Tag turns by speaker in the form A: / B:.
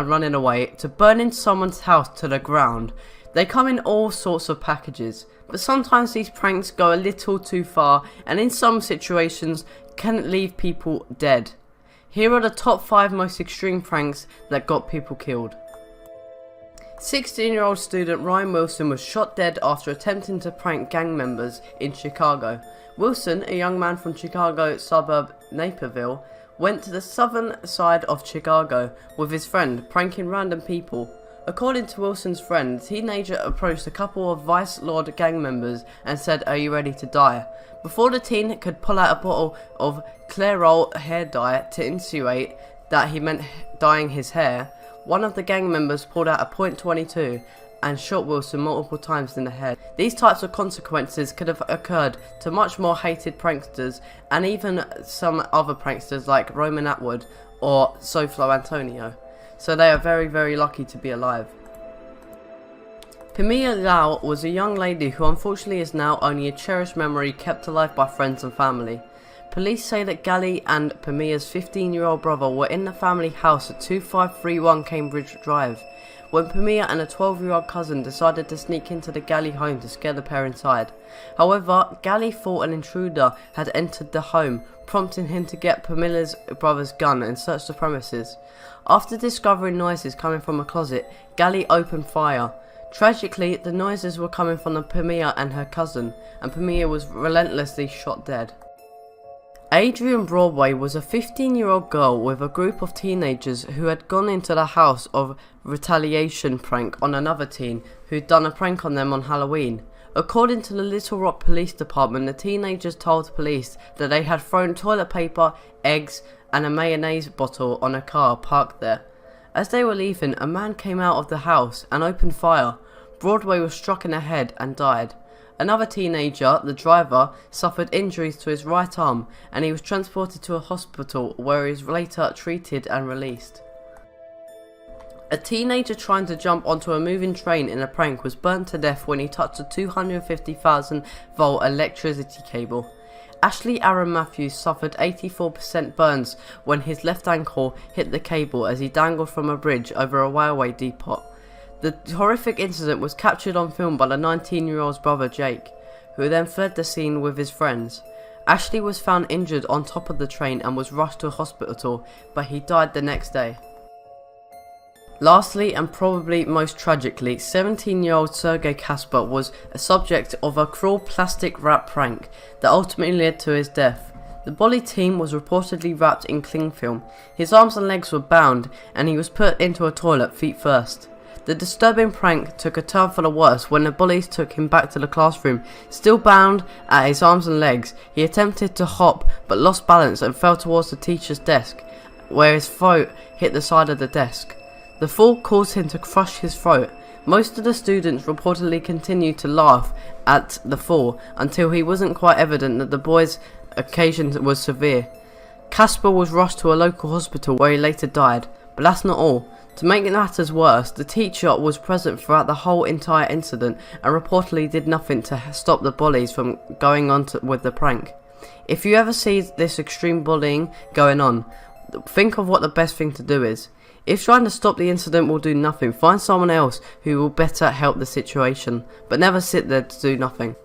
A: and running away to burning someone's house to the ground. They come in all sorts of packages, but sometimes these pranks go a little too far and in some situations can leave people dead. Here are the top 5 most extreme pranks that got people killed. 16-year-old student Ryan Wilson was shot dead after attempting to prank gang members in Chicago. Wilson, a young man from Chicago suburb Naperville, went to the southern side of Chicago with his friend, pranking random people. According to Wilson's friend, the teenager approached a couple of Vice Lord gang members and said, "Are you ready to die?" Before the teen could pull out a bottle of Clairol hair dye to insinuate that he meant dyeing his hair, one of the gang members pulled out a .22 and shot Wilson multiple times in the head. These types of consequences could have occurred to much more hated pranksters and even some other pranksters like Roman Atwood or Soflo Antonio. So they are very, very lucky to be alive. Pamela Lau was a young lady who unfortunately is now only a cherished memory kept alive by friends and family. Police say that Gally and Pamela's 15-year-old brother were in the family house at 2531 Cambridge Drive when Pamela and a 12-year-old cousin decided to sneak into the Gally home to scare the pair inside. However, Gally thought an intruder had entered the home, prompting him to get Pamela's brother's gun and search the premises. After discovering noises coming from a closet, Gally opened fire. Tragically, the noises were coming from Pamela and her cousin, and Pamela was relentlessly shot dead. Adrian Broadway was a 15-year-old girl with a group of teenagers who had gone into the house of retaliation prank on another teen who'd done a prank on them on Halloween. According to the Little Rock Police Department, the teenagers told police that they had thrown toilet paper, eggs, and a mayonnaise bottle on a car parked there. As they were leaving, a man came out of the house and opened fire. Broadway was struck in the head and died. Another teenager, the driver, suffered injuries to his right arm and he was transported to a hospital where he was later treated and released. A teenager trying to jump onto a moving train in a prank was burnt to death when he touched a 250,000 volt electricity cable. Ashley Aaron Matthews suffered 84% burns when his left ankle hit the cable as he dangled from a bridge over a railway depot. The horrific incident was captured on film by the 19-year-old's brother Jake, who then fled the scene with his friends. Ashley was found injured on top of the train and was rushed to a hospital, but he died the next day. Lastly, and probably most tragically, 17-year-old Sergei Kasper was a subject of a cruel plastic wrap prank that ultimately led to his death. The bully teen was reportedly wrapped in cling film. His arms and legs were bound and he was put into a toilet feet first. The disturbing prank took a turn for the worse when the bullies took him back to the classroom. Still bound at his arms and legs, he attempted to hop but lost balance and fell towards the teacher's desk, where his throat hit the side of the desk. The fall caused him to crush his throat. Most of the students reportedly continued to laugh at the fall until it wasn't quite evident that the boy's occasion was severe. Kasper was rushed to a local hospital where he later died, but that's not all. To make matters worse, the teacher was present throughout the whole entire incident and reportedly did nothing to stop the bullies from going on with the prank. If you ever see this extreme bullying going on, think of what the best thing to do is. If trying to stop the incident will do nothing, find someone else who will better help the situation, but never sit there to do nothing.